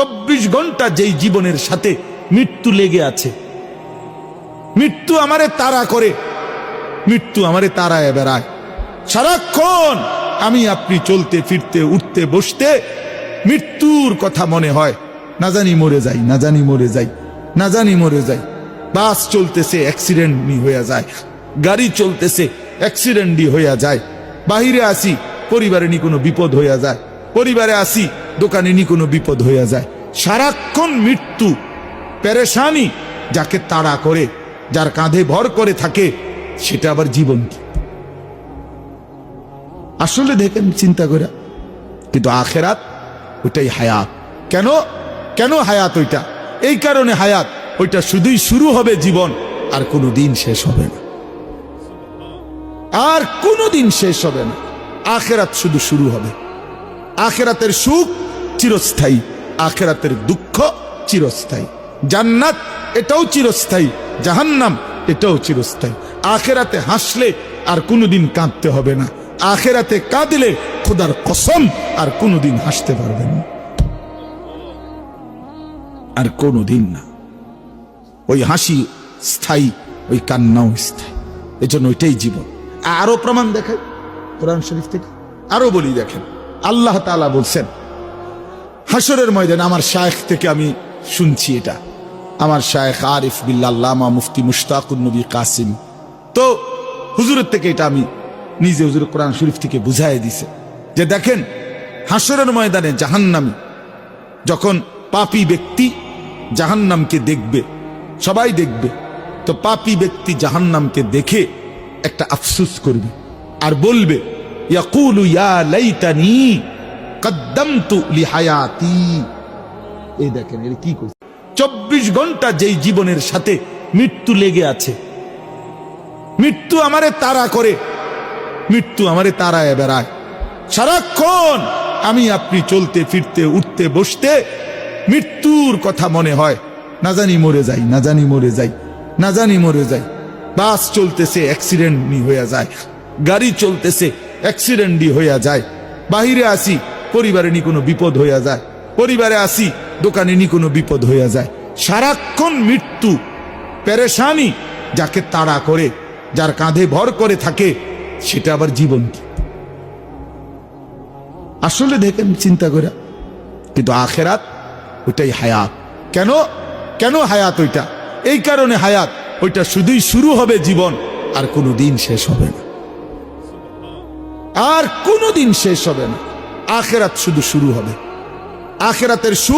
24 ঘন্টা যেই জীবনের সাথে মৃত্যু লেগে আছে, মৃত্যু আমারে তাড়া করে, মৃত্যু আমারে তাড়ায় বেড়ায়। সারাক্ষণ আমি আপনি চলতে ফিরতে উঠতে বসতে মৃত্যুর কথা মনে হয়, না জানি মরে যাই, না জানি মরে যাই, না জানি মরে যাই। বাস চলতেছে অ্যাক্সিডেন্টই হয়ে যায়, গাড়ি চলতেছে অ্যাক্সিডেন্টই হয়ে যায়। বাহিরে আসি পরিবারে নি কোনো বিপদ হইয়া যায়, পরিবারে আসি দোকানে নি কোনো বিপদ হইয়া যায়। সারাক্ষণ মৃত্যু পেরেশানি যাকে তাড়া করে, যার কাঁধে ভর করে থাকে, সেটা আবার জীবন কি? আসলে দেখেন চিন্তা করে, কিন্তু আখেরাত ওইটাই হায়াত। কেন কেন হায়াত ওইটা? এই কারণে হায়াত ওইটা শুধুই শুরু হবে জীবন, আর কোনোদিন শেষ হবে না, আর কোনোদিন শেষ হবে না। আখেরাত শুধু শুরু হবে। আখেরাতের সুখ চিরস্থায়ী, আখেরাতের দুঃখ চিরস্থায়ী। জান্নাত এটাও চিরস্থায়ী, জাহান্নাম এটাও চিরস্থায়ী। আখেরাতে হাসলে আর কোনোদিন কাঁদতে হবে না, আখেরাতে কাঁদলে খোদার কসম আর কোনোদিন হাসতে পারবেন না, আর কোনোদিন না। ওই হাসি স্থায়ী, ওই কান্নাও স্থায়ী। এজন্য ওইটাই জীবন। আরো প্রমাণ দেখায় কোরআন শরীফ থেকে, আরো বলি দেখেন। আল্লাহ তাআলা বলছেন হাসরের ময়দানে, আমার শায়েখ থেকে আমি শুনছি এটা, আমার শায়েখ আরিফ বিল্লাহ আল্লামা মুফতি মুশতাকুন নবী কাসিম, তো হুজুরের থেকে এটা আমি নিজে হুজুর কোরআন শরীফ থেকে বুঝাই দিছে যে দেখেন হাসরের ময়দানে জাহান্নামী যখন পাপী ব্যক্তি জাহান্নামকে দেখবে, সবাই দেখবে, তো পাপী ব্যক্তি জাহান্নামকে দেখে একটা আফসোস করবে আর বলবে ইয়াকুলু ইয়া লাইতানি কদ্দামতু লিহায়াতি। এই দেখেন এর কি কইছে, 24 ঘন্টা যেই জীবনের সাথে মৃত্যু লেগে আছে, মৃত্যু আমারে তাড়া করে, মৃত্যু আমারে তাড়ায় বেড়ায়। সারাক্ষণ আমি আপনি চলতে ফিরতে উঠতে বসতে মৃত্যুর কথা মনে হয়, না জানি মরে যাই, না জানি মরে যাই, না জানি মরে যাই। বাস চলতেছে অ্যাক্সিডেন্টই হয়ে যায়, গাড়ি চলতেছে অ্যাক্সিডেন্টই হয়ে যায়। বাহিরে আসি পরিবারে নি কোনো বিপদ হইয়া যায়, পরিবারে আসি দোকানে নি কোনো বিপদ হইয়া যায়। সারাক্ষণ মৃত্যু পেরেশানি যাকে তাড়া করে, যার কাঁধে ভর করে থাকে, সেটা আবার জীবন কি? আসলে দেখেন চিন্তা করে, কিন্তু আখেরাত ওইটাই হায়াত। কেন কেন হায়াত ওইটা? এই কারণে হায়াত ওইটা শুধুই শুরু হবে জীবন, আর কোনোদিন শেষ হবে না, আর কোনোদিন শেষ হবে না। আখেরাত শুধু শুরু হবে। আখেরাতের সুখ